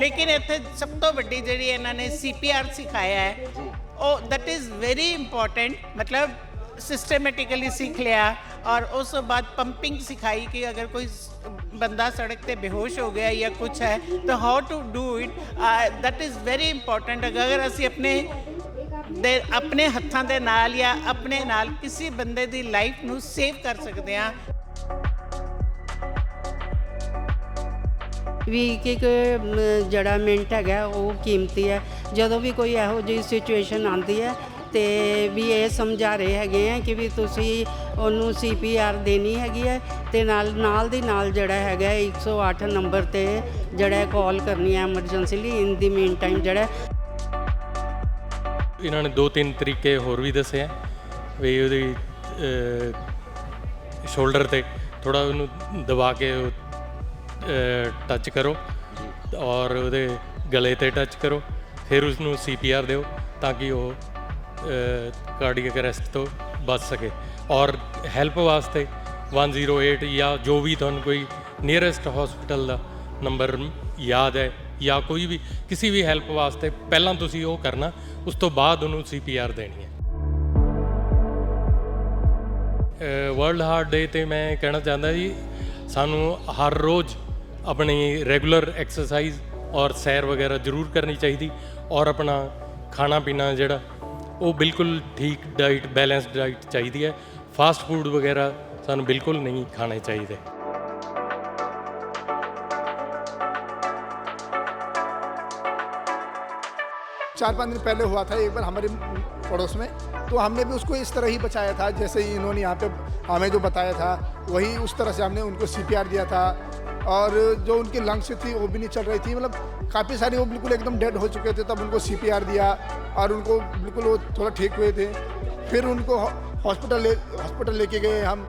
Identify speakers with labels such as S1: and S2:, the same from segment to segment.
S1: लेकिन इत्थे सब तो वड्डी जिहड़ी इन्हां ने CPR सिखाया है ਉਹ दैट इज़ वेरी इंपॉर्टेंट। मतलब सिस्टमेटिकली सीख लिया और उस तो बाद पंपिंग सिखाई कि अगर कोई बंदा सड़क पे बेहोश हो गया या कुछ है तो how to do it, that is very important. अगर ਅਸੀਂ अपने हत्थां दे नाल या अपने नाल किसी बंदे दी लाइफ नू सेव कर सकते हैं।
S2: ਵੀ ਇੱਕ ਜਿਹੜਾ ਮਿੰਟ ਹੈਗਾ ਉਹ ਕੀਮਤੀ ਹੈ। ਜਦੋਂ ਵੀ ਕੋਈ ਇਹੋ ਜਿਹੀ ਸਿਚੁਏਸ਼ਨ ਆਉਂਦੀ ਹੈ ਤੇ ਵੀ ਇਹ ਸਮਝਾ ਰਹੇ ਹੈਗੇ ਆ ਕਿ ਵੀ ਤੁਸੀਂ ਉਹਨੂੰ CPR ਦੇਣੀ ਹੈਗੀ ਹੈ ਤੇ ਨਾਲ ਦੀ ਨਾਲ ਜਿਹੜਾ ਹੈਗਾ 108 ਨੰਬਰ ਤੇ ਜਿਹੜਾ ਕਾਲ ਕਰਨੀ ਹੈ ਐਮਰਜੈਂਸੀਲੀ ਇਨ ਦੀ ਮੀਨ ਟਾਈਮ। ਜਿਹੜਾ
S3: ਇਹਨਾਂ ਨੇ 2-3 ਤਰੀਕੇ ਹੋਰ ਵੀ ਦੱਸੇ ਆ ਵੀ ਉਹਦੀ ਸ਼ੋਲਡਰ ਤੇ ਥੋੜਾ ਉਹਨੂੰ ਦਬਾ ਕੇ ਟੱਚ ਕਰੋ ਔਰ ਉਹਦੇ ਗਲੇ ਤੇ ਟੱਚ ਕਰੋ, ਫਿਰ ਉਸਨੂੰ CPR ਦਿਓ ਤਾਂ ਕਿ ਉਹ ਕਾਰਡੀਅਕ ਅਰੈਸਟ ਤੋਂ ਬਚ ਸਕੇ। ਔਰ ਹੈਲਪ ਵਾਸਤੇ 108 ਜਾਂ ਜੋ ਵੀ ਤੁਹਾਨੂੰ ਕੋਈ ਨੀਅਰੈਸਟ ਹਸਪੀਟਲ ਦਾ ਨੰਬਰ ਯਾਦ ਹੈ ਜਾਂ ਕੋਈ ਵੀ ਕਿਸੇ ਵੀ ਹੈਲਪ ਵਾਸਤੇ ਪਹਿਲਾਂ ਤੁਸੀਂ ਉਹ ਕਰਨਾ, ਉਸ ਤੋਂ ਬਾਅਦ ਉਹਨੂੰ CPR ਦੇਣੀ ਹੈ। ਵਰਲਡ ਹਾਰਟ ਡੇ 'ਤੇ ਮੈਂ ਕਹਿਣਾ ਚਾਹੁੰਦਾ ਜੀ, ਸਾਨੂੰ ਹਰ ਰੋਜ਼ ਆਪਣੀ ਰੈਗੂਲਰ ਐਕਸਰਸਾਈਜ਼ ਔਰ ਸੈਰ ਵਗੈਰਾ ਜ਼ਰੂਰ ਕਰਨੀ ਚਾਹੀਦੀ ਔਰ ਆਪਣਾ ਖਾਣਾ ਪੀਣਾ ਜਿਹੜਾ ਉਹ ਬਿਲਕੁਲ ਠੀਕ ਡਾਈਟ, ਬੈਲੈਂਸਡ ਡਾਈਟ ਚਾਹੀਦੀ ਹੈ। ਫਾਸਟ ਫੂਡ ਵਗੈਰਾ ਸਾਨੂੰ ਬਿਲकुल नहीं खाने चाहिए।
S4: 4-5 दिन पहले हुआ था एक बार हमारे पड़ोस में, तो हमने भी उसको इस तरह ही बचाया था जैसे ही इन्होंने यहाँ पे हमें जो बताया था वही उस तरह से हमने उनको CPR दिया था। और जो उनकी लंग्स थी वो भी नहीं चल रही थी, मतलब काफ़ी सारी वो बिल्कुल एकदम डेड हो चुके थे, तब उनको CPR दिया और उनको बिल्कुल वो थोड़ा ठीक हुए थे। फिर उनको हॉस्पिटल लेके गए हम।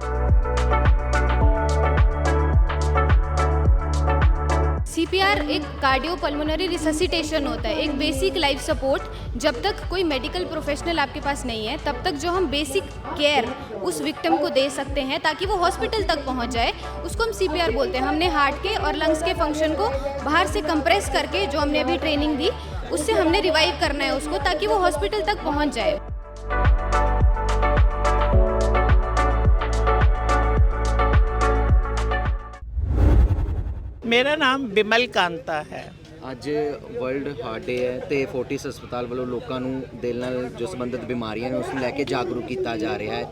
S5: CPR एक कार्डियोपल्मोनरी रिससिटेशन होता है, एक बेसिक लाइफ सपोर्ट। जब तक कोई मेडिकल प्रोफेशनल आपके पास नहीं है तब तक जो हम बेसिक केयर उस विक्टिम को दे सकते हैं ताकि वो हॉस्पिटल तक पहुंच जाए, उसको हम CPR बोलते हैं। हमने हार्ट के और लंग्स के फंक्शन को बाहर से कंप्रेस करके, जो हमने अभी ट्रेनिंग दी उससे हमने रिवाइव करना है उसको ताकि वो हॉस्पिटल तक पहुँच जाए।
S1: मेरा नाम बिमल कांता है।
S6: ਅੱਜ ਵਰਲਡ ਹਾਰਟ ਡੇ ਹੈ ਤੇ ਫੋਰਟਿਸ ਹਸਪਤਾਲ ਵੱਲੋਂ ਲੋਕਾਂ ਨੂੰ ਦਿਲ ਨਾਲ ਜੋ ਸੰਬੰਧਿਤ ਬਿਮਾਰੀਆਂ ਨੇ ਉਸ ਨੂੰ ਲੈ ਕੇ ਜਾਗਰੂਕ ਕੀਤਾ ਜਾ ਰਿਹਾ ਹੈ।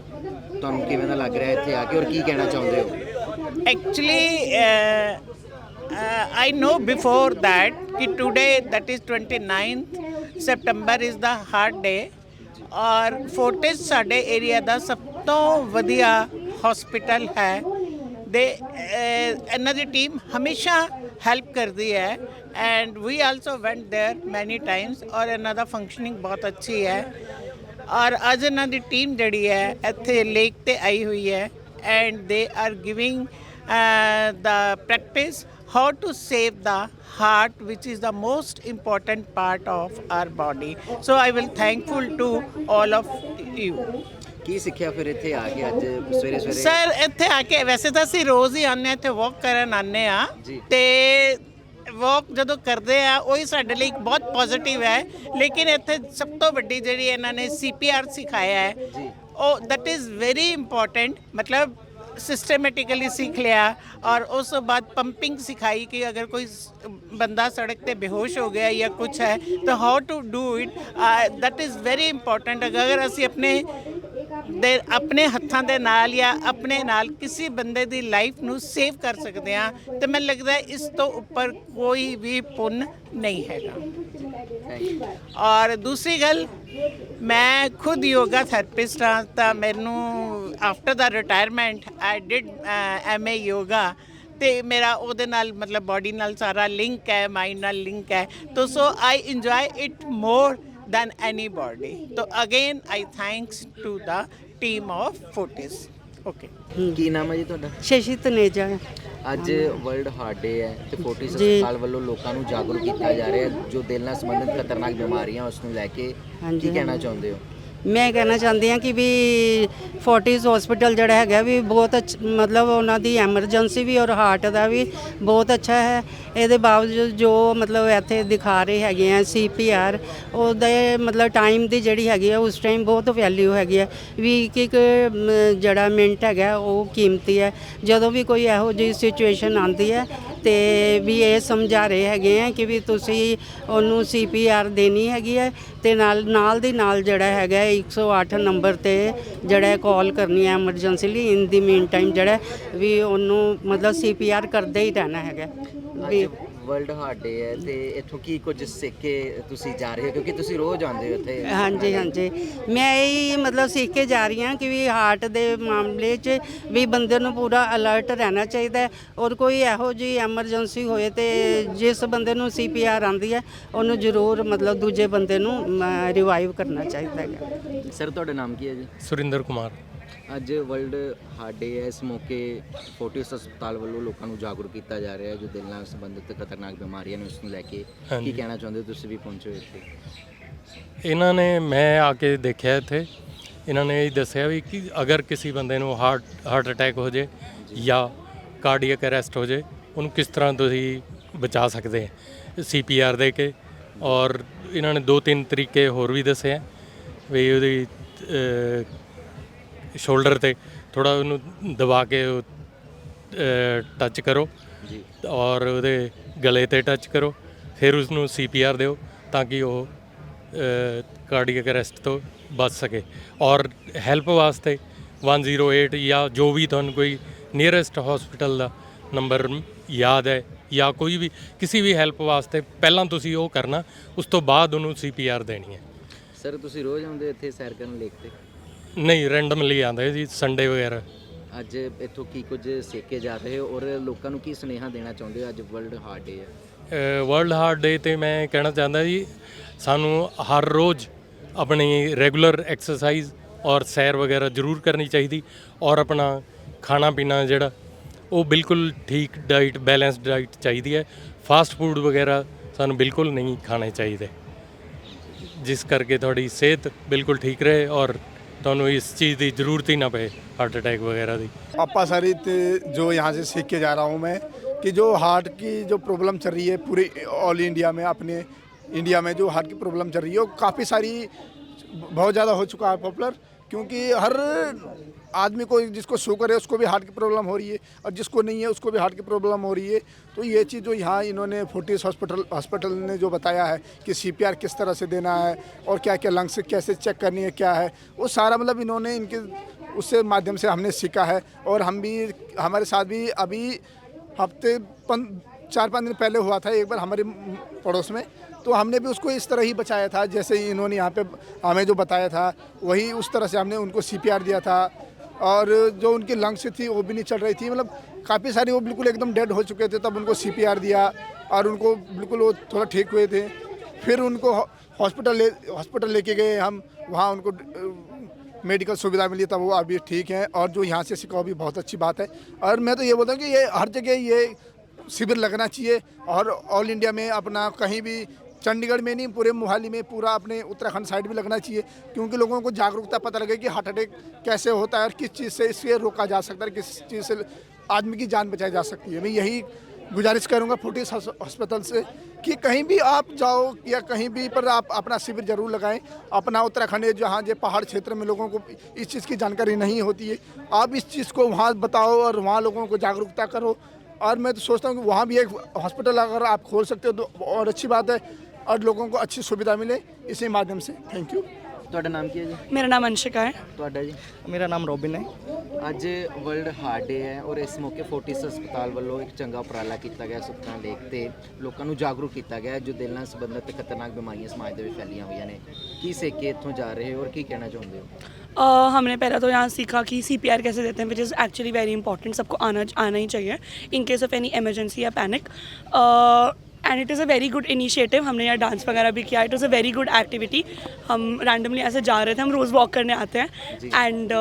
S6: ਤੁਹਾਨੂੰ ਕਿਵੇਂ ਦਾ ਲੱਗ ਰਿਹਾ ਇੱਥੇ ਆ ਕੇ ਔਰ ਕੀ ਕਹਿਣਾ ਚਾਹੁੰਦੇ ਹੋ?
S1: Actually I know before that कि today that is 29th September is the heart day और फोर्टिस साडे एरिया ਦਾ ਸਭ ਤੋਂ ਵਧੀਆ हॉस्पिटल है। ਦੇ ਇਹਨਾਂ ਦੀ ਟੀਮ ਹਮੇਸ਼ਾ ਹੈਲਪ ਕਰਦੀ ਹੈ and we also went there many times ਔਰ ਇਹਨਾਂ ਦਾ ਫੰਕਸ਼ਨਿੰਗ ਬਹੁਤ ਅੱਛੀ ਹੈ। ਔਰ ਅੱਜ ਇਹਨਾਂ ਦੀ ਟੀਮ ਜਿਹੜੀ ਹੈ ਇੱਥੇ ਲੇਕ ਤੇ ਆਈ ਹੋਈ ਹੈ and they are giving the practice how to save the heart, which is the most important part of our body. So I will thankful to all of you.
S6: ਕੀ ਸਿੱਖਿਆ ਫਿਰ ਇੱਥੇ ਆ ਕੇ ਅੱਜ ਸਵੇਰੇ ਸਵੇਰੇ?
S1: ਸਰ ਇੱਥੇ ਆ ਕੇ ਵੈਸੇ ਤਾਂ ਅਸੀਂ ਰੋਜ਼ ਹੀ ਆਉਂਦੇ ਹਾਂ ਇੱਥੇ ਵਾਕ ਕਰਨ ਆਉਂਦੇ ਆ ਤੇ ਵਾਕ ਜਦੋਂ ਕਰਦੇ ਆ ਉਹੀ ਸਾਡੇ ਲਈ ਬਹੁਤ ਪੋਜ਼ਿਟਿਵ ਹੈ। ਲੇਕਿਨ ਇੱਥੇ ਸਭ ਤੋਂ ਵੱਡੀ ਜਿਹੜੀ ਇਹਨਾਂ ਨੇ CPR ਸਿਖਾਇਆ ਹੈ ਉਹ दैट इज़ वेरी इंपॉर्टेंट। मतलब सिस्टमेटिकली सीख लिया और उस बाद पंपिंग सिखाई कि अगर कोई बंदा सड़क पे बेहोश हो गया या कुछ है तो how to do it, that is very important. अगर ਅਸੀਂ ਆਪਣੇ ਹੱਥਾਂ ਦੇ ਨਾਲ ਜਾਂ ਆਪਣੇ ਨਾਲ ਕਿਸੇ ਬੰਦੇ ਦੀ ਲਾਈਫ ਨੂੰ ਸੇਵ ਕਰ ਸਕਦੇ ਹਾਂ ਤੇ ਮੈਨੂੰ ਲੱਗਦਾ ਇਸ ਤੋਂ ਉੱਪਰ ਕੋਈ ਵੀ ਪੁੰਨ ਨਹੀਂ ਹੈਗਾ। ਔਰ ਦੂਸਰੀ ਗੱਲ, ਮੈਂ ਖੁਦ ਯੋਗਾ ਥੈਰੇਪਿਸਟ ਹਾਂ ਤਾਂ ਮੈਨੂੰ after the retirement I did MA yoga ਤੇ ਮੇਰਾ ਉਹਦੇ ਨਾਲ ਮਤਲਬ ਬਾਡੀ ਨਾਲ ਸਾਰਾ ਲਿੰਕ ਹੈ, ਮਾਈਂਡ ਨਾਲ ਲਿੰਕ ਹੈ। ਤਾਂ so I enjoy it more than anybody. So again I thanks to the team of Fortis. Okay.
S6: ਕੀ ਨਾਮ ਹੈ ਜੀ ਤੁਹਾਡਾ?
S2: ਸ਼ਸ਼ੀ ਤਨੇਜਾ।
S6: ਅੱਜ ਵਰਲਡ ਹਾਰਟ ਡੇ ਹੈ ਤੇ ਫੋਰਟਿਸ ਹਸਪਤਾਲ ਵੱਲੋਂ ਲੋਕਾਂ ਨੂੰ ਜਾਗਰੂਕ ਕੀਤਾ ਜਾ ਰਿਹਾ ਹੈ ਜੋ ਦਿਲ ਨਾਲ ਸੰਬੰਧਿਤ ਖਤਰਨਾਕ ਬਿਮਾਰੀਆਂ ਉਸ ਨੂੰ ਲੈ ਕੇ। ਕੀ ਕਹਿਣਾ ਚਾਹੁੰਦੇ ਹੋ?
S2: ਮੈਂ ਕਹਿਣਾ ਚਾਹੁੰਦੀ ਹਾਂ ਕਿ ਵੀ ਫੋਰਟਿਸ ਹਸਪੀਟਲ ਜਿਹੜਾ ਹੈਗਾ ਵੀ ਬਹੁਤ ਮਤਲਬ ਉਹਨਾਂ ਦੀ ਐਮਰਜੈਂਸੀ ਵੀ ਔਰ ਹਾਰਟ ਦਾ ਵੀ ਬਹੁਤ ਅੱਛਾ ਹੈ। ਇਹਦੇ ਬਾਵਜੂਦ ਜੋ ਮਤਲਬ ਇੱਥੇ ਦਿਖਾ ਰਹੇ ਹੈਗੇ ਆ CPR, ਉਹਦੇ ਮਤਲਬ ਟਾਈਮ ਦੀ ਜਿਹੜੀ ਹੈਗੀ ਆ ਉਸ ਟਾਈਮ ਬਹੁਤ ਵੈਲਿਊ ਹੈਗੀ ਹੈ ਵੀ ਇੱਕ ਜਿਹੜਾ ਮਿੰਟ ਹੈਗਾ ਉਹ ਕੀਮਤੀ ਹੈ। ਜਦੋਂ ਵੀ ਕੋਈ ਇਹੋ ਜਿਹੀ ਸਿਚੁਏਸ਼ਨ ਆਉਂਦੀ ਹੈ ਤੇ ਵੀ ਇਹ ਸਮਝਾ ਰਹੇ ਹੈਗੇ ਆ ਕਿ ਵੀ ਤੁਸੀਂ ਉਹਨੂੰ CPR ਦੇਣੀ ਹੈਗੀ ਹੈ ਤੇ ਨਾਲ ਦੀ ਨਾਲ ਜਿਹੜਾ ਹੈਗਾ 108 ਨੰਬਰ ਤੇ ਜਿਹੜਾ ਕਾਲ ਕਰਨੀ ਹੈ ਐਮਰਜੈਂਸੀ ਲਈ। ਇਨ ਦੀ ਮੀਨ ਟਾਈਮ ਜਿਹੜਾ ਵੀ ਉਹਨੂੰ ਮਤਲਬ CPR ਕਰਦੇ ਹੀ ਰਹਿਣਾ ਹੈਗਾ ਵੀ।
S6: ਵਰਲਡ ਹਾਰਟ ਡੇ ਹੈ ਤੇ ਇੱਥੋਂ ਕੀ ਕੁਝ ਸਿੱਖ ਕੇ ਤੁਸੀਂ ਜਾ ਰਹੇ ਹੋ, ਕਿਉਂਕਿ ਤੁਸੀਂ ਰੋਜ਼ ਆਉਂਦੇ ਹੋ ਇੱਥੇ?
S2: ਹਾਂਜੀ ਮੈਂ ਇਹ ਮਤਲਬ ਸਿੱਖ ਕੇ ਜਾ ਰਹੀ ਹਾਂ ਕਿ ਵੀ ਹਾਰਟ ਦੇ ਮਾਮਲੇ 'ਚ ਵੀ ਬੰਦੇ ਨੂੰ ਪੂਰਾ ਅਲਰਟ ਰਹਿਣਾ ਚਾਹੀਦਾ ਹੈ ਔਰ ਕੋਈ ਇਹੋ ਜਿਹੀ ਐਮਰਜੈਂਸੀ ਹੋਏ ਤੇ ਜਿਸ ਬੰਦੇ ਨੂੰ CPR ਆਉਂਦੀ ਹੈ ਉਹਨੂੰ ਜ਼ਰੂਰ ਮਤਲਬ ਦੂਜੇ ਬੰਦੇ ਨੂੰ ਰਿਵਾਈਵ ਕਰਨਾ ਚਾਹੀਦਾ ਹੈਗਾ।
S6: ਸਰ ਤੁਹਾਡਾ ਨਾਮ ਕੀ ਹੈ ਜੀ?
S3: ਸੁਰਿੰਦਰ ਕੁਮਾਰ।
S6: ਅੱਜ ਵਰਲਡ ਹਾਰਟ ਡੇ ਹੈ, ਇਸ ਮੌਕੇ ਫੋਰਟਿਸ ਹਸਪਤਾਲ ਵੱਲੋਂ ਲੋਕਾਂ ਨੂੰ ਜਾਗਰੂਕ ਕੀਤਾ ਜਾ ਰਿਹਾ ਹੈ ਜੋ ਦਿਲ ਨਾਲ ਸੰਬੰਧਿਤ ਖਤਰਨਾਕ ਬਿਮਾਰੀਆਂ ਨੇ ਉਸ ਨੂੰ ਲੈ ਕੇ। ਕੀ ਕਹਿਣਾ ਚਾਹੁੰਦੇ ਹੋ? ਤੁਸੀਂ ਵੀ ਪਹੁੰਚੇ ਹੋ ਇੱਥੇ।
S3: ਇਹਨਾਂ ਨੇ, ਮੈਂ ਆ ਕੇ ਦੇਖਿਆ ਇੱਥੇ, ਇਹਨਾਂ ਨੇ ਇਹ ਦੱਸਿਆ ਵੀ ਕਿ ਅਗਰ ਕਿਸੇ ਬੰਦੇ ਨੂੰ ਹਾਰਟ ਅਟੈਕ ਹੋ ਜੇ ਜਾਂ ਕਾਰਡੀਅਕ ਅਰੈਸਟ ਹੋ ਜੇ, ਉਹਨੂੰ ਕਿਸ ਤਰ੍ਹਾਂ ਤੁਸੀਂ ਬਚਾ ਸਕਦੇ ਹੈ CPR ਦੇ ਕੇ। ਔਰ ਇਹਨਾਂ ਨੇ 2-3 ਤਰੀਕੇ ਹੋਰ ਵੀ ਦੱਸੇ ਹੈ ਵੀ ਉਹਦੀ ਸ਼ੋਲਡਰ ਤੇ ਥੋੜਾ ਉਹਨੂੰ ਦਬਾ ਕੇ ਟੱਚ ਕਰੋ
S6: ਜੀ,
S3: ਔਰ ਉਹਦੇ ਗਲੇ ਤੇ ਟੱਚ ਕਰੋ, ਫਿਰ ਉਸਨੂੰ CPR ਦਿਓ ਤਾਂ ਕਿ ਉਹ ਕਾਰਡੀਅਕ ਅਰੈਸਟ ਤੋਂ ਬਚ ਸਕੇ। ਔਰ ਹੈਲਪ ਵਾਸਤੇ 108 ਜਾਂ ਜੋ ਵੀ ਤੁਹਾਨੂੰ ਕੋਈ ਨੀਅਰੈਸਟ ਹਸਪੀਟਲ ਦਾ ਨੰਬਰ ਯਾਦ ਹੈ ਜਾਂ ਕੋਈ ਵੀ ਕਿਸੇ ਵੀ ਹੈਲਪ ਵਾਸਤੇ ਪਹਿਲਾਂ ਤੁਸੀਂ ਉਹ ਕਰਨਾ, ਉਸ ਤੋਂ ਬਾਅਦ ਉਹਨੂੰ CPR ਦੇਣੀ ਹੈ।
S6: ਸਰ ਤੁਸੀਂ ਰੋਜ਼ ਆਉਂਦੇ ਇੱਥੇ ਸੈਰ ਕਰਨ ਲੇਕ ਤੇ?
S3: ਨਹੀਂ, ਰੈਂਡਮਲੀ ਆਉਂਦੇ ਜੀ, ਸੰਡੇ ਵਗੈਰਾ।
S6: ਅੱਜ ਇੱਥੋਂ ਕੀ ਕੁਝ ਸਿੱਖ ਕੇ ਜਾ ਰਹੇ ਹੋ ਔਰ ਲੋਕਾਂ ਨੂੰ ਕੀ ਸੁਨੇਹਾ ਦੇਣਾ ਚਾਹੁੰਦੇ ਹੋ? ਅੱਜ ਵਰਲਡ ਹਾਰਟ ਡੇ ਹੈ।
S3: ਵਰਲਡ ਹਾਰਟ ਡੇ ਤੇ ਮੈਂ ਕਹਿਣਾ ਚਾਹੁੰਦਾ ਜੀ, ਸਾਨੂੰ ਹਰ ਰੋਜ਼ ਆਪਣੀ ਰੈਗੂਲਰ ਐਕਸਰਸਾਈਜ਼ ਔਰ ਸੈਰ ਵਗੈਰਾ ਜ਼ਰੂਰ ਕਰਨੀ ਚਾਹੀਦੀ ਔਰ ਆਪਣਾ ਖਾਣਾ ਪੀਣਾ ਜਿਹੜਾ ਉਹ ਬਿਲਕੁਲ ਠੀਕ ਡਾਈਟ, ਬੈਲੈਂਸਡ ਡਾਈਟ ਚਾਹੀਦੀ ਹੈ। ਫਾਸਟ ਫੂਡ ਵਗੈਰਾ ਸਾਨੂੰ ਬਿਲਕੁਲ ਨਹੀਂ ਖਾਣੇ ਚਾਹੀਦੇ, ਜਿਸ ਕਰਕੇ ਤੁਹਾਡੀ ਸਿਹਤ ਬਿਲਕੁਲ ਠੀਕ ਰਹੇ ਔਰ ਤੁਹਾਨੂੰ इस चीज़ की ज़रूरत ही ना पए हार्ट अटैक वगैरह की।
S4: अपा सरित जो यहाँ से सीख के जा रहा हूँ मैं कि जो हार्ट की जो प्रॉब्लम चल रही है पूरे ऑल इंडिया में, अपने इंडिया में जो हार्ट की प्रॉब्लम चल रही है वो काफ़ी सारी बहुत ज़्यादा हो चुका है पॉपुलर, क्योंकि हर आदमी को जिसको शुगर है उसको भी हार्ट की प्रॉब्लम हो रही है और जिसको नहीं है उसको भी हार्ट की प्रॉब्लम हो रही है। तो ये चीज़ जो यहाँ इन्होंने फोर्टिस हॉस्पिटल ने जो बताया है कि CPR किस तरह से देना है और क्या क्या लंग्स से कैसे चेक करनी है क्या है, वो सारा मतलब इन्होंने इनके उससे माध्यम से हमने सीखा है। और हम भी, हमारे साथ भी अभी हफ्ते 4-5 दिन पहले हुआ था एक बार हमारे पड़ोस में, तो हमने भी उसको इस तरह ही बचाया था जैसे इन्होंने यहाँ पे हमें जो बताया था वही उस तरह से हमने उनको CPR दिया था। और जो उनकी लंग्स थी वो भी नहीं चल रही थी, मतलब काफ़ी सारी वो बिल्कुल एकदम डेड हो चुके थे, तब उनको CPR दिया और उनको बिल्कुल वो थोड़ा ठीक हुए थे। फिर उनको हॉस्पिटल लेके गए हम, वहाँ उनको मेडिकल सुविधा मिली तब वो अभी ठीक हैं। और जो यहाँ से सीखा वो भी बहुत अच्छी बात है। और मैं तो ये बोलता हूँ कि ये हर जगह ये शिविर लगना चाहिए और ऑल इंडिया में अपना कहीं भी, चंडीगढ़ में नहीं पूरे मोहाली में, पूरा अपने उत्तराखंड साइड भी लगना चाहिए, क्योंकि लोगों को जागरूकता पता लगे कि हार्ट अटैक कैसे होता है और किस चीज़ से इससे रोका जा सकता है, किस चीज़ से आदमी की जान बचाई जा सकती है। मैं यही गुजारिश करूंगा फोर्टिस हॉस्पिटल से कि कहीं भी आप जाओ या कहीं भी पर आप अपना शिविर जरूर लगाएं। अपना उत्तराखंड है जहाँ जो पहाड़ क्षेत्र में लोगों को इस चीज़ की जानकारी नहीं होती है, आप इस चीज़ को वहाँ बताओ और वहाँ लोगों को जागरूकता करो। और मैं तो सोचता हूँ कि वहाँ भी एक हॉस्पिटल अगर आप खोल सकते हो तो और अच्छी बात है और लोगों को अच्छी सुविधा मिले इसी माध्यम से। Thank you.
S6: ਤੁਹਾਡਾ ਨਾਮ ਕੀ ਹੈ ਜੀ?
S7: मेरा नाम अंशिका है।
S6: ਤੁਹਾਡਾ ਜੀ?
S8: ਮੇਰਾ ਨਾਮ ਰੋਬਿਨ ਹੈ।
S6: ਅੱਜ ਵਰਲਡ ਹਾਰਟ ਡੇ ਹੈ ਔਰ ਇਸ ਮੌਕੇ ਫੋਰਟਿਸ ਹਸਪਤਾਲ ਵੱਲੋਂ ਇੱਕ ਚੰਗਾ ਉਪਰਾਲਾ ਕੀਤਾ ਗਿਆ ਸੁਖਨਾ ਲੇਕ ਤੇ ਲੋਕਾਂ ਨੂੰ ਜਾਗਰੂਕ ਕੀਤਾ ਗਿਆ ਜੋ ਦਿਲ ਨਾਲ ਸੰਬੰਧਿਤ ਖਤਰਨਾਕ ਬਿਮਾਰੀਆਂ ਸਮਾਜ ਦੇ ਵਿੱਚ ਫੈਲੀਆਂ ਹੋਈਆਂ ਨੇ। ਕੀ ਸਿੱਖ ਕੇ ਇੱਥੋਂ ਜਾ ਰਹੇ ਹੋ ਔਰ ਕੀ ਕਹਿਣਾ ਚਾਹੁੰਦੇ ਹੋ?
S7: हमने पहले तो यहाँ सीखा कि CPR कैसे देते हैं, which is actually very important, सबको आना ही चाहिए in case of any emergency या panic. And it is a very good initiative. हमने यहाँ डांस वगैरह भी किया, it is a very good activity. हम रैंडमली ऐसे जा रहे थे, हम रोज़ वॉक करने आते हैं and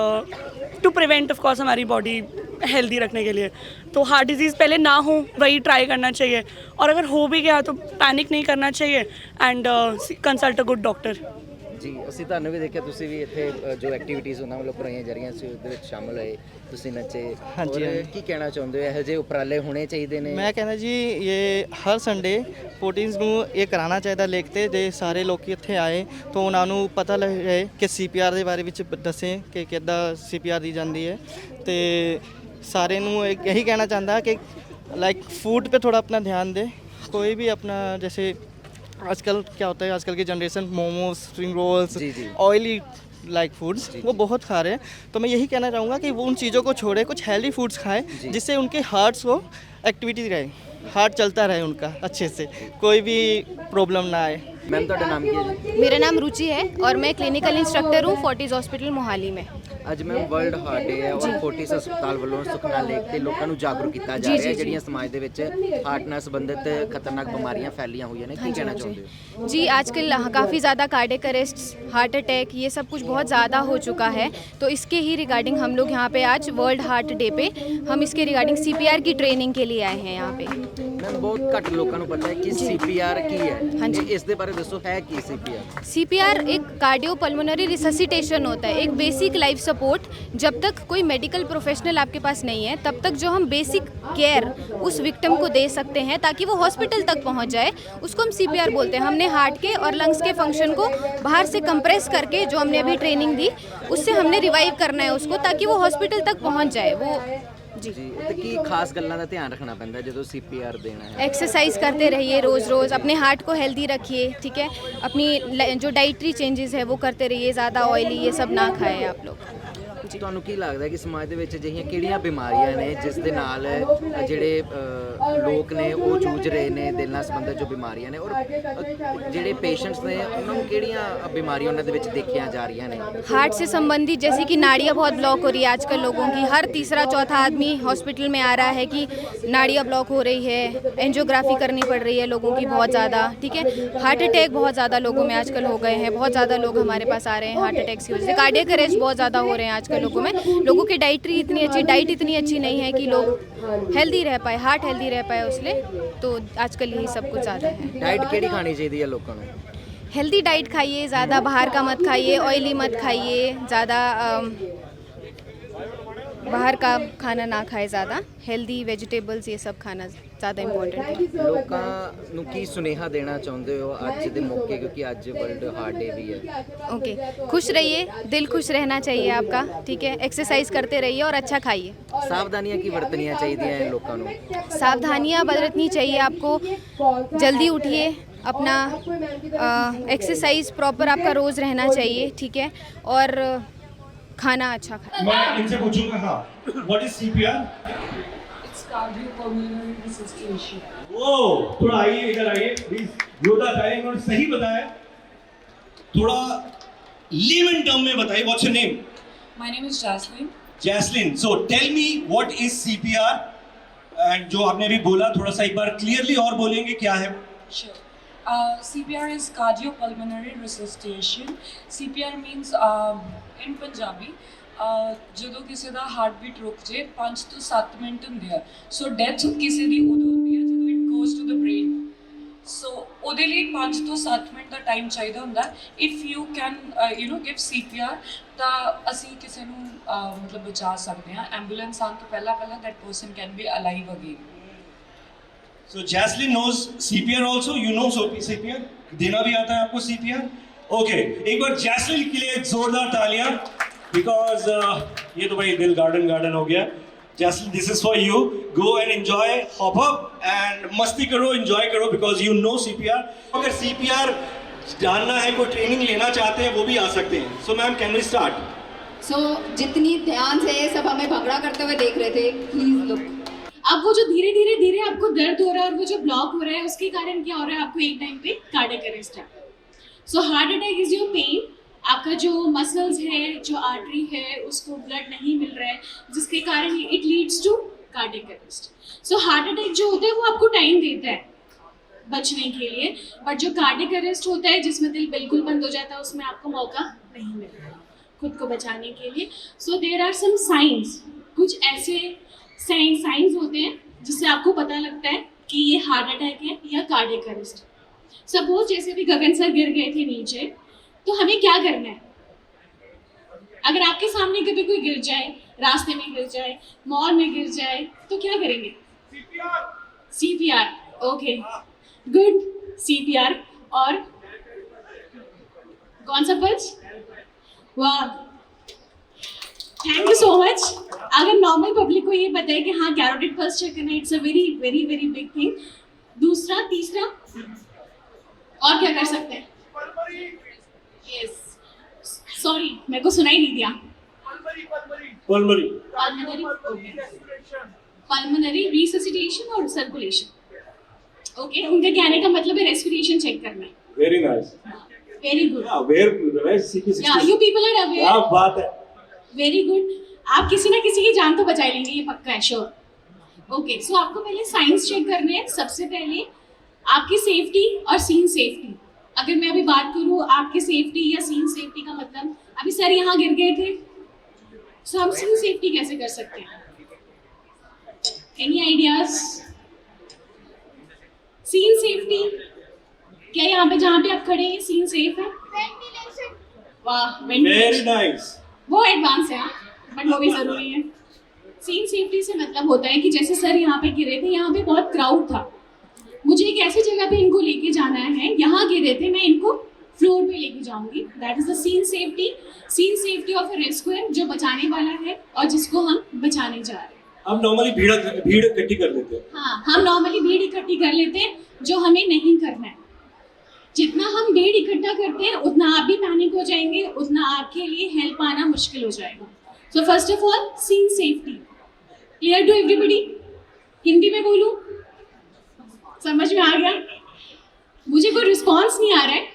S7: to prevent of course हमारी बॉडी हेल्दी रखने के लिए। तो हार्ट डिजीज़ पहले ना हो वही ट्राई करना चाहिए, और अगर हो भी गया तो पैनिक नहीं करना चाहिए and consult a good doctor.
S6: ਜੀ ਅਸੀਂ ਤੁਹਾਨੂੰ ਵੀ ਦੇਖਿਆ, ਤੁਸੀਂ ਵੀ ਇੱਥੇ ਜੋ ਐਕਟੀਵਿਟੀਜ਼ ਉਹਨਾਂ ਵੱਲੋਂ ਕਰਵਾਈਆਂ ਜਾ ਰਹੀਆਂ ਸੀ ਉਹਦੇ ਵਿੱਚ ਸ਼ਾਮਲ ਹੋਏ, ਤੁਸੀਂ ਨੱਚੇ।
S8: ਹਾਂਜੀ,
S6: ਔਰ
S8: ਹਾਂਜੀ।
S6: ਕੀ ਕਹਿਣਾ ਚਾਹੁੰਦੇ ਹੋ, ਇਹੋ ਜਿਹੇ ਉਪਰਾਲੇ ਹੋਣੇ ਚਾਹੀਦੇ ਨੇ?
S8: ਮੈਂ ਕਹਿੰਦਾ ਜੀ ਇਹ ਹਰ ਸੰਡੇ 14 ਨੂੰ ਇਹ ਕਰਾਉਣਾ ਚਾਹੀਦਾ ਲੇਕ ਤੇ, ਜੇ ਸਾਰੇ ਲੋਕੀ ਇੱਥੇ ਆਏ ਤਾਂ ਉਹਨਾਂ ਨੂੰ ਪਤਾ ਲੱਗੇ ਕਿ CPR ਦੇ ਬਾਰੇ ਵਿੱਚ ਦੱਸੇ ਕਿ ਕਿੱਦਾਂ CPR ਦੀ ਜਾਂਦੀ ਹੈ। ਤੇ ਸਾਰੇ ਨੂੰ यही कहना चाहता कि लाइक फूड पे थोड़ा अपना ध्यान दे। कोई भी अपना जैसे आजकल क्या होता है, आजकल की जनरेशन मोमोज, स्प्रिंग रोल्स,
S6: जी, जी।
S8: ऑयली लाइक फूड्स वो बहुत खा रहे हैं। तो मैं यही कहना चाहूँगा कि वो उन चीज़ों को छोड़े, कुछ हेल्दी फूड्स खाएं जिससे उनके हार्ट्स को एक्टिविटी रहे, हार्ट चलता रहे उनका अच्छे से, कोई भी प्रॉब्लम ना आए।
S6: मैम ਤੁਹਾਡਾ ਨਾਮ ਕੀ ਹੈ ਜੀ?
S5: मेरा नाम रुचि है और मैं क्लिनिकल इंस्ट्रक्टर हूँ फोर्टिस हॉस्पिटल मोहाली में।
S6: ਅੱਜ ਮੈਮ ਵਰਲਡ ਹਾਰਟ ਡੇ ਹੈ ਔਰ ਫੋਰਟਿਸ ਹਸਪਤਾਲ ਵੱਲੋਂ ਸੁਖਨਾ ਲੇਕ ਤੇ ਲੋਕਾਂ ਨੂੰ ਜਾਗਰੂਕ ਕੀਤਾ ਜਾ ਰਿਹਾ ਹੈ ਜਿਹੜੀਆਂ ਸਮਾਜ ਦੇ ਵਿੱਚ ਹਾਰਟ ਨਾਲ ਸੰਬੰਧਿਤ ਖਤਰਨਾਕ ਬਿਮਾਰੀਆਂ ਫੈਲੀਆਂ ਹੋਈਆਂ ਨੇ। ਕੀ ਕਹਿਣਾ ਚਾਹੁੰਦੇ ਹੋ?
S5: जी आजकल काफ़ी ज़्यादा कार्डियक अरेस्ट, हार्ट अटैक, ये सब कुछ बहुत ज़्यादा हो चुका है। तो इसके ही रिगार्डिंग हम लोग यहाँ पे आज वर्ल्ड हार्ट डे पे हम इसके रिगार्डिंग CPR की ट्रेनिंग के लिए आए हैं यहाँ पे।
S6: ਮੈਮ ਬਹੁਤ ਘੱਟ ਲੋਕਾਂ ਨੂੰ ਪਤਾ ਹੈ ਕਿ CPR ਕੀ ਹੈ।
S5: ਹਾਂਜੀ।
S6: ਇਸ ਦੇ ਬਾਰੇ ਦੱਸੋ, ਹੈ ਕੀ CPR?
S5: CPR एक कार्डियोपल्मोनरी रिससिटेशन होता है, एक बेसिक लाइफ सपोर्ट। जब तक कोई मेडिकल प्रोफेशनल आपके पास नहीं है तब तक जो हम बेसिक केयर उस विक्टिम को दे सकते हैं ताकि वो हॉस्पिटल तक पहुंच जाए, उसको हम CPR बोलते हैं। हमने हार्ट के और लंग्स के फंक्शन को बाहर से कंप्रेस करके, जो हमने अभी ट्रेनिंग दी उससे हमने रिवाइव करना है उसको ताकि वो हॉस्पिटल तक पहुंच जाए। वो जी
S6: ਜੀ ਤੇ ਕੀ ਖਾਸ ਗੱਲਾਂ ਦਾ ਧਿਆਨ ਰੱਖਣਾ ਪੈਂਦਾ ਜਦੋਂ CPR देना है?
S5: एक्सरसाइज करते रहिए रोज़ रोज़, अपने हार्ट को हेल्दी रखिए, ठीक है। अपनी जो डाइटरी चेंजेस है वो करते रहिए, ज़्यादा ऑयली ये सब ना खाएं आप लोग।
S6: ਤੁਹਾਨੂੰ ਕੀ ਲੱਗਦਾ ਕਿ ਸਮਾਜ ਦੇ ਵਿੱਚ ਅਜਿਹੀਆਂ ਕਿਹੜੀਆਂ ਬਿਮਾਰੀਆਂ ਨੇ ਜਿਸ ਦੇ ਨਾਲ ਜਿਹੜੇ ਲੋਕ ਨੇ ਉਹ ਜੂਝ ਰਹੇ ਨੇ, ਦਿਲ ਨਾਲ ਸੰਬੰਧਿਤ ਜੋ ਬਿਮਾਰੀਆਂ ਨੇ, ਔਰ ਜਿਹੜੇ ਪੇਸ਼ੈਂਟਸ ਨੇ ਉਹਨਾਂ ਨੂੰ ਕਿਹੜੀਆਂ ਬਿਮਾਰੀਆਂ ਉਹਨਾਂ ਦੇ ਵਿੱਚ ਦੇਖੀਆਂ ਜਾ ਰਹੀਆਂ ਨੇ?
S5: हार्ट से संबंधित जैसे कि नाड़ियाँ बहुत ब्लॉक हो रही है आजकल लोगों की, हर तीसरा चौथा आदमी हॉस्पिटल में आ रहा है कि नाड़ियाँ ब्लॉक हो रही है, एंजियोग्राफी करनी पड़ रही है लोगों की बहुत ज़्यादा, ठीक है। हार्ट अटैक बहुत ज़्यादा लोगों में आजकल हो गए हैं, बहुत ज़्यादा लोग हमारे पास आ रहे हैं हार्ट अटैक्स की वजह से। कार्डियक अरेस्ट बहुत ज़्यादा हो रहे हैं आजकल लोगों में। लोगों की डाइट इतनी अच्छी नहीं है कि लोग हेल्दी रह पाए, हार्ट हेल्दी रह पाए उसलिए। तो आजकल यही सब कुछ ज़्यादा है।
S6: ਡਾਈਟ ਕਿਹੜੀ ਖਾਣੀ ਚਾਹੀਦੀ ਹੈ ਲੋਕਾਂ ਨੂੰ?
S5: हेल्दी डाइट खाइए, ज़्यादा बाहर का मत खाइए, ऑयली मत खाइए, ज़्यादा बाहर का खाना ना खाए, ज़्यादा हेल्दी वेजिटेबल्स ये सब खाना ज़्यादा इम्पोर्टेंट है।
S6: ਲੋਕਾਂ ਨੂੰ ਕੀ ਸੁਨੇਹਾ ਦੇਣਾ ਚਾਹੁੰਦੇ ਹੋ ਅੱਜ ਦੇ ਮੌਕੇ, ਕਿਉਂਕਿ ਅੱਜ ਵਰਲਡ हार्ट डे भी है?
S5: ओके, खुश रहिए, दिल खुश रहना चाहिए आपका, ठीक है। एक्सरसाइज करते रहिए और अच्छा खाइए।
S6: ਸਾਵਧਾਨੀਆਂ ਕੀ ਵਰਤਣੀਆਂ ਚਾਹੀਦੀਆਂ ਹੈ ਲੋਕਾਂ ਨੂੰ?
S5: सावधानियाँ बरतनी चाहिए आपको, जल्दी उठिए, अपना एक्सरसाइज प्रॉपर आपका रोज़ रहना चाहिए, ठीक है। और खाना अच्छा खाएं।
S9: मैं इनसे पूछूंगा, हाँ, what is CPR?
S7: Cardiopulmonary resuscitation.
S9: ओ थोड़ा आइए, इधर आइए प्लीज। योदा टाइम उन्होंने सही बताया, थोड़ा लेमन टर्म में बताइए। What's your name?
S7: My name is Jasleen.
S9: Jasleen, so tell me what is CPR? And जो आपने अभी बोला थोड़ा सा एक बार क्लियरली और बोलेंगे क्या है?
S7: Sure. CPR is cardiopulmonary resuscitation. CPR means in Punjabi ਜਦੋਂ ਕਿਸੇ ਦਾ ਹਾਰਟ ਬੀਟ ਰੁਕ ਜੇ 5 ਤੋਂ 7 ਮਿੰਟ ਹੁੰਦੇ ਆ। ਸੋ ਡੈਥ ਕਿਸੇ ਦੀ ਉਦੋਂ ਹੁੰਦੀ ਆ ਜਦੋਂ it goes to the brain. So ਉਹਦੇ ਲਈ 5 ਤੋਂ 7 ਮਿੰਟ ਦਾ ਟਾਈਮ ਚਾਹੀਦਾ ਹੁੰਦਾ। If you can give CPR ਤਾਂ ਅਸੀਂ ਕਿਸੇ ਨੂੰ ਮਤਲਬ ਬਚਾ ਸਕਦੇ ਹਾਂ। ਐਂਬੂਲੈਂਸ ਆਉਣ ਤੋਂ ਪਹਿਲਾਂ that person can be alive again.
S9: So Jaslyn knows CPR also. You know CPR? देना भी आता है आपको CPR? Okay, एक बार जैस्लिन के लिए जोरदार तालियां, because ये तो भाई दिल गार्डन हो गया। Jaslyn, this is for you. Go and enjoy, hop up and मस्ती करो, enjoy करो, because you know CPR. अगर CPR जानना है, कोई ट्रेनिंग लेना चाहते हैं, वो भी आ सकते हैं। So ma'am, can we start?
S10: So जितनी ध्यान से सब हमें भंगड़ा करते हुए देख रहे थे, प्लीज लुक।
S11: अब वो जो धीरे आपको दर्द हो रहा है और वो जो ब्लॉक हो रहा है उसके कारण क्या हो रहा है, आपको एक टाइम पे कार्डियक अरेस्ट है। So heart attack is your pain, आपका जो मसल्स है, जो आर्टरी है, उसको ब्लड नहीं मिल रहा है, जिसके कारण it leads to cardiac arrest. So heart attack जो होता है वो आपको टाइम देता है बचने के लिए, बट जो कार्डियक अरेस्ट होता है जिसमें दिल बिल्कुल बंद हो जाता है, उसमें आपको मौका नहीं मिल रहा खुद को बचाने के लिए। So there are some science, कुछ ऐसे साइंस होते हैं जिससे आपको पता लगता है कि ये हार्ट अटैक है या कार्डियक अरेस्ट। सपोज जैसे भी गगन सर गिर गए थे नीचे, तो हमें क्या करना है? अगर आपके सामने कभी कोई गिर जाए, रास्ते में गिर जाए, मॉल में गिर जाए, तो क्या करेंगे? CPR. Okay, good, CPR. और कौन सा पल्स? वाह, थैंक यू सो मच. अगर नॉर्मल पब्लिक को ये पता है कि हाँ कैरोटिड पल्स चेक करना, it's a very very very big thing. दूसरा, तीसरा और क्या कर सकते हैं? यस, सॉरी मेरे को सुनाई नहीं दिया. पल्मोनरी रिससिटेशन और सर्कुलेशन. ओके, उनका कहने का मतलब है रेस्पिरेशन चेक करना.
S9: Very nice,
S11: very good.
S9: Aware CP60.
S11: या यू पीपल आर अवेयर.
S9: क्या बात है.
S11: Very good. आप किसी ना किसी की जान तो बचा लेंगे, ये पक्का है, श्योर. ओके, सो आपको पहले साइंस चेक करने हैं. सबसे पहले आपकी सेफ्टी और सीन सेफ्टी. अगर मैं अभी बात करूँ आपकी सेफ्टी या सीन सेफ्टी का मतलब, अभी सर यहाँ गिर गए थे, सो हम सीन सेफ्टी कैसे कर सकते हैं? Any ideas? सीन सेफ्टी क्या यहाँ पे जहाँ पे आप खड़े हैं सीन सेफ है? वाह,
S9: वेरी नाइस.
S11: वो एडवांस है, बट वो भी जरूरी है. सीन सेफ्टी से मतलब होता है कि जैसे सर यहाँ पे गिरे थे, यहाँ पे बहुत क्राउड था, मुझे एक ऐसी जगह पे इनको लेके जाना है, यहाँ गिरे थे, मैं इनको फ्लोर पे लेके जाऊंगी. That is the scene safety. Scene safety of a rescuer जो बचाने वाला है और जिसको हम बचाने जा रहे हैं.
S9: हम नॉर्मली भीड़ इकट्ठी कर लेते हैं.
S11: हाँ, हम नॉर्मली भीड़ इकट्ठी कर लेते हैं, जो हमें नहीं करना है. जितना हम भीड़ इकट्ठा करते हैं उतना आप भी पैनिक हो जाएंगे, उतना आपके लिए हेल्प आना मुश्किल हो जाएगा. So first of all scene safety. Clear to everybody? Hindi में बोलूं? समझ में आ गया? मुझे कोई रिस्पॉन्स नहीं आ रहा है.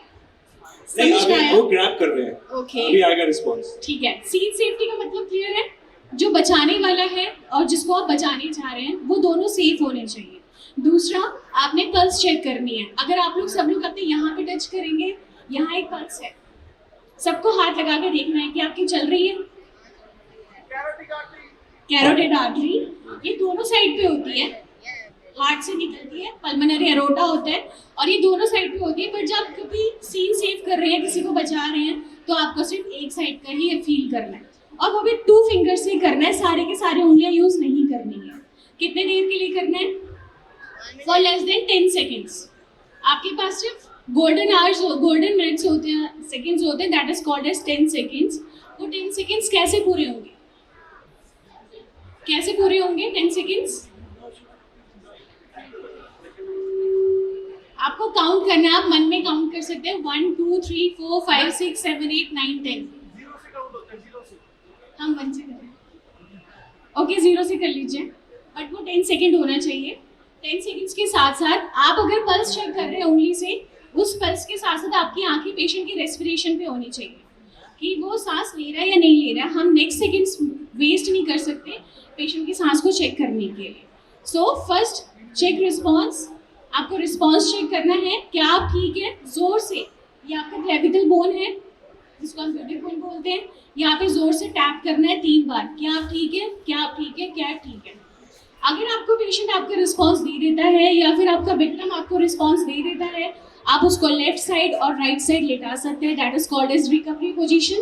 S11: समझ में आया?
S9: वो ग्रैब कर रहे हैं.
S11: ओके,
S9: अभी आएगा रिस्पॉन्स.
S11: ठीक है. सीन सेफ्टी का मतलब क्लियर है? जो बचाने वाला है और जिसको आप बचाने जा रहे हैं वो दोनों सेफ होने चाहिए. दूसरा, आपने पल्स चेक करनी है. अगर आप लोग सब लोग अपने यहाँ पे टच करेंगे, यहाँ एक पल्स है, सबको हाथ लगा के देखना है कि आपकी चल रही है. कैरोटिड आर्टरी ये दोनों साइड पे होती है, हार्ट से निकलती है, पल्मोनरी एरोटा होता है और ये दोनों साइड पे होती है. पर जब कभी सीन सेव कर रहे हैं, किसी को बचा रहे हैं, तो आपको सिर्फ एक साइड का ही फील करना है और वो भी 2 फिंगर से करना है. सारे के सारे उंगलियां यूज नहीं करनी है. कितने देर के लिए करना है? For less than 10 seconds. आपके पास सिर्फ गोल्डन आवर्स, गोल्डन मिनट्स होते हैं, सेकेंड्स होते हैं, that is called as 10 seconds. वो 10 सेकेंड्स कैसे पूरे होंगे? कैसे पूरे होंगे 10 सेकेंड्स? आपको काउंट करना है, आप मन में काउंट कर सकते हैं. 1 2 3 4 5 6 7 8 9 10. हम 1 से करें. ओके, 0 से कर लीजिए, बट वो 10 सेकेंड होना चाहिए. 10 सेकेंड्स के साथ साथ आप अगर पल्स चेक कर रहे हैं उंगली से, उस पल्स के साथ साथ आपकी आंखें पेशेंट की रेस्पिरेशन पे होनी चाहिए कि वो सांस ले रहा है या नहीं ले रहा है. हम नेक्स्ट सेकेंड्स वेस्ट नहीं कर सकते पेशेंट की सांस को चेक करने के लिए. So first check response. आपको रिस्पॉन्स चेक करना है, क्या आप ठीक है? जोर से, ये आपका क्लेविकल बोन है जिसको हम ब्यूटी बोन बोलते हैं, यहाँ पे जोर से टैप करना है 3 बार. क्या आप ठीक है? क्या आप ठीक है? क्या आप ठीक है? अगर आपको पेशेंट आपका रिस्पॉन्स दे देता है या फिर आपका विक्टिम आपको रिस्पॉन्स दे देता है, आप उसको लेफ्ट साइड और राइट साइड लेटा सकते हैं. That is called as recovery position.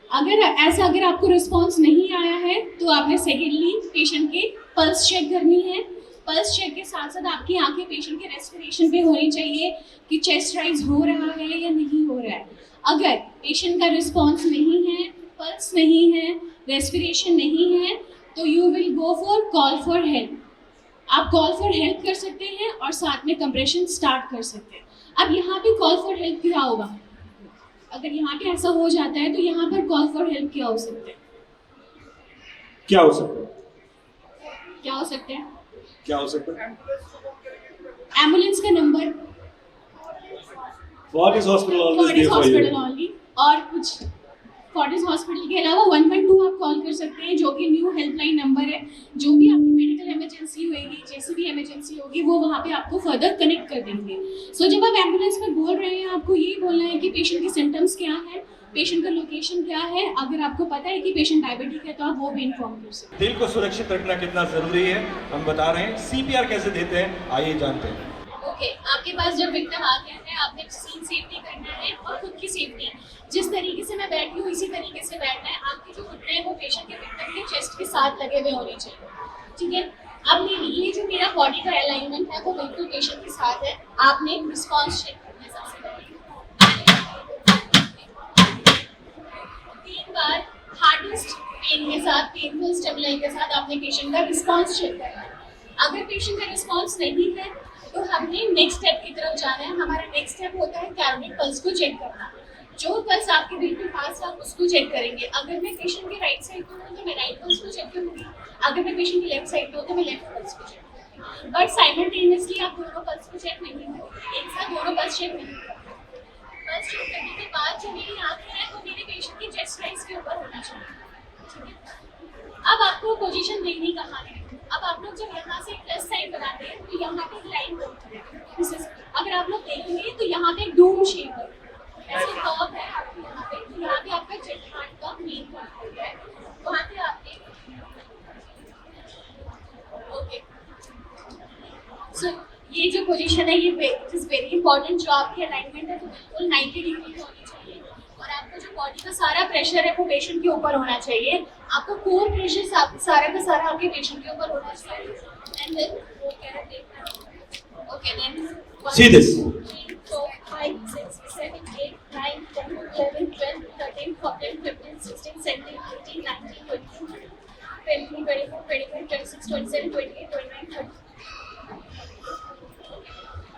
S11: अगर आपको रिस्पॉन्स नहीं आया है तो आपने सेकेंडली पेशेंट के पल्स चेक करनी है. पल्स चेक के साथ साथ आपकी आंखें पेशेंट के रेस्पिरेशन पे होनी चाहिए कि चेस्ट राइज हो रहा है या नहीं हो रहा है. अगर पेशेंट का रिस्पॉन्स नहीं है, पल्स नहीं है, रेस्पिरेशन नहीं है, तो you will go for call for help. आप कॉल फॉर हेल्प कर सकते हैं और साथ में कंप्रेशन स्टार्ट कर सकते हैं. अब यहाँ पे कॉल फॉर हेल्प क्या होगा? अगर यहाँ पे ऐसा हो जाता है तो यहाँ पर कॉल फॉर हेल्प क्या हो सकता है?
S9: क्या हो सकता है?
S11: क्या हो सकता है?
S9: क्या हो सकता है?
S11: एम्बुलेंस का number
S9: Fortis Hospital always
S11: Fortis
S9: there for you.
S11: Hospital only. और कुछ Fortis हॉस्पिटल के अलावा 112 आप कॉल कर सकते हैं, जो कि न्यू हेल्पलाइन नंबर है. जो भी आपकी मेडिकल इमरजेंसी होगी, जैसी भी इमरजेंसी होगी, वो वहाँ पे आपको फर्दर कनेक्ट कर देंगे. सो जब आप एम्बुलेंस में बोल रहे हैं, आपको ये बोलना है कि पेशेंट के सिम्टम्स क्या है, पेशेंट का लोकेशन क्या है. अगर आपको पता है कि पेशेंट डायबिटिक है तो आप वो भी इन्फॉर्म कर सकते हैं.
S9: दिल को सुरक्षित रखना कितना जरूरी है हम बता रहे हैं. CPR कैसे देते हैं, आइए जानते हैं.
S11: ओके, आपके पास जब विक्टिम आ गया है, आपने सीन सेफ्टी करना है और खुद की सेफ्टी। जिस तरीके से मैं बैठी हूँ इसी तरीके से बैठना है। आपके जो घुटने हैं वो पेशेंट के विक्टिम के चेस्ट के साथ लगे हुए होने चाहिए, ठीक है। अब ये जो मेरा बॉडी का अलाइनमेंट है वो बिल्कुल पेशेंट के साथ है। आपने रिस्पॉन्स चेक करना है सबसे पहले 3 बार हार्डेस्ट पेन के साथ, पेनफुल स्टिमुलाई के साथ आपने पेशेंट का रिस्पॉन्स चेक करना है। अगर पेशेंट का रिस्पॉन्स नहीं है तो हमने नेक्स्ट स्टेप की तरफ जाना है। हमारा नेक्स्ट स्टेप होता है कैरोटिड पल्स को चेक करना। जो पल्स आपके बिल्कुल पास है आप उसको चेक करेंगे। अगर मैं पेशेंट के राइट साइड पे हूँ तो मैं राइट पल्स को चेक करूँगी, अगर मैं पेशेंट के लेफ्ट साइड पे हूँ तो मैं लेफ्ट पल्स को चेक करूँगी। बट साइमल्टेनियसली आप दोनों पल्स को चेक नहीं करेंगे, एक साथ दोनों पल्स चेक नहीं करेंगे। पल्स चेक करने के बाद जो मेरी आंखें हैं वो मेरे पेशेंट के चेस्ट लाइंस के ऊपर होना चाहिए, ठीक है। अब आपको पोजीशन देनी कहाँ है। अब आप लोग जब यहाँ से प्लस साइन बनाते हैं तो यहाँ पे लाइन बनती है। अगर आप लोग देखेंगे तो यहाँ पे डूम शेप है, ऐसे कर्व है आपके यहाँ पे। तो यहाँ पे आपका जेट हार्ट का मेन पॉइंट है, वहाँ पे आपने ओके। सो ये जो पोजीशन है ये इज वेरी इंपॉर्टेंट। जो आपकी अलाइनमेंट है तो बिल्कुल 90 डिग्री होनी चाहिए और आपका जो बॉडी का सारा प्रेशर है वो पेशेंट के ऊपर होना चाहिए। आपका कोर प्रेशर सारा का सारा आपके पेशेंट के ऊपर होना चाहिए। एंड देन वो कह रहे थे okay then
S9: See this.
S11: 3 4 5 6 7 8 9 10 11 12 13 14 15 16 17 18 19 20 21 24 25 26 27 28 29 30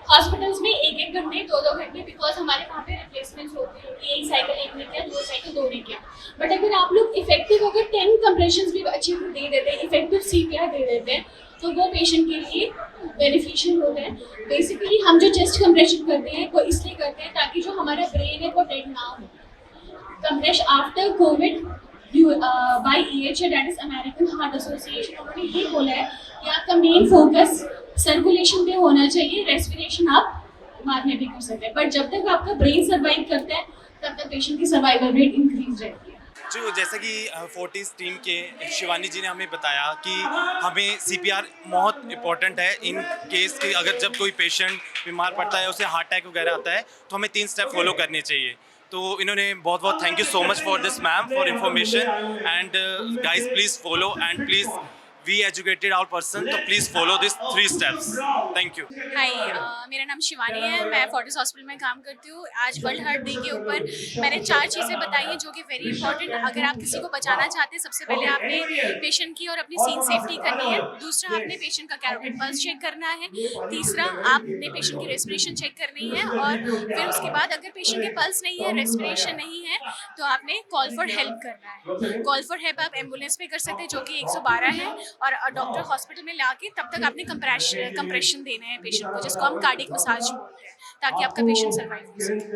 S11: hospitals में 1-1 घंटे 2-2 घंटे बिकॉज हमारे वहाँ पे रिप्लेसमेंट्स होती है कि एक साइकिल एक ने किया, 2 साइकिल 2 ने किया। बट अगर आप लोग इफेक्टिव अगर 10 कंप्रेशंस भी अच्छे से दे देते हैं, इफेक्टिव CPR दे देते हैं तो वो पेशेंट के लिए बेनिफिशियल होता है। बेसिकली हम जो चेस्ट कंप्रेशन करते हैं वो इसलिए करते हैं ताकि जो हमारा ब्रेन है वो डेड ना हो। Compression after COVID by EHA that is American Heart Association, उन्होंने ये बोला है कि आपका मेन फोकस सर्कुलेशन पे होना चाहिए, रेस्पिरेशन आप बाद में भी कर सकते हैं। बट जब तक आपका ब्रेन सर्वाइव करता है तब तक पेशेंट की सर्वाइवल रेट इंक्रीज रहती है।
S12: जो जैसा कि फोर्टिस टीम के शिवानी जी ने हमें बताया कि हमें CPR बहुत इम्पोर्टेंट है इन केस कि अगर जब कोई पेशेंट बीमार पड़ता है, उसे हार्ट अटैक वगैरह आता है तो हमें 3 स्टेप फॉलो करने चाहिए। तो इन्होंने बहुत बहुत thank you so much for this ma'am for information and guys please follow and please we educated our person, तो please follow this 3 steps. Thank you.
S13: Hi, मेरा नाम शिवानी है, मैं फोर्टिस हॉस्पिटल में काम करती हूँ। आज वर्ल्ड हार्ट डे के ऊपर मैंने 4 चीज़ें बताई हैं जो कि वेरी इंपॉर्टेंट। अगर आप किसी को बचाना चाहते हैं सबसे पहले आपने पेशेंट की और अपनी सीन सेफ्टी करनी है। दूसरा, आपने पेशेंट का कैरोटिड पल्स चेक करना है। तीसरा, आपने पेशेंट की रेस्पिरेशन चेक करनी है। और फिर उसके बाद अगर पेशेंट के पल्स नहीं है, रेस्पिरेशन नहीं है तो आपने कॉल फॉर हेल्प करना है। कॉल फॉर हेल्प आप एम्बुलेंस पे कर सकते हैं जो कि 112 है, और डॉक्टर हॉस्पिटल में लाके तब तक आपने कंप्रेशन देना है पेशेंट को, जिसको हम कार्डियक मसाज बोलते हैं, ताकि आपका पेशेंट सर्वाइव हो सके।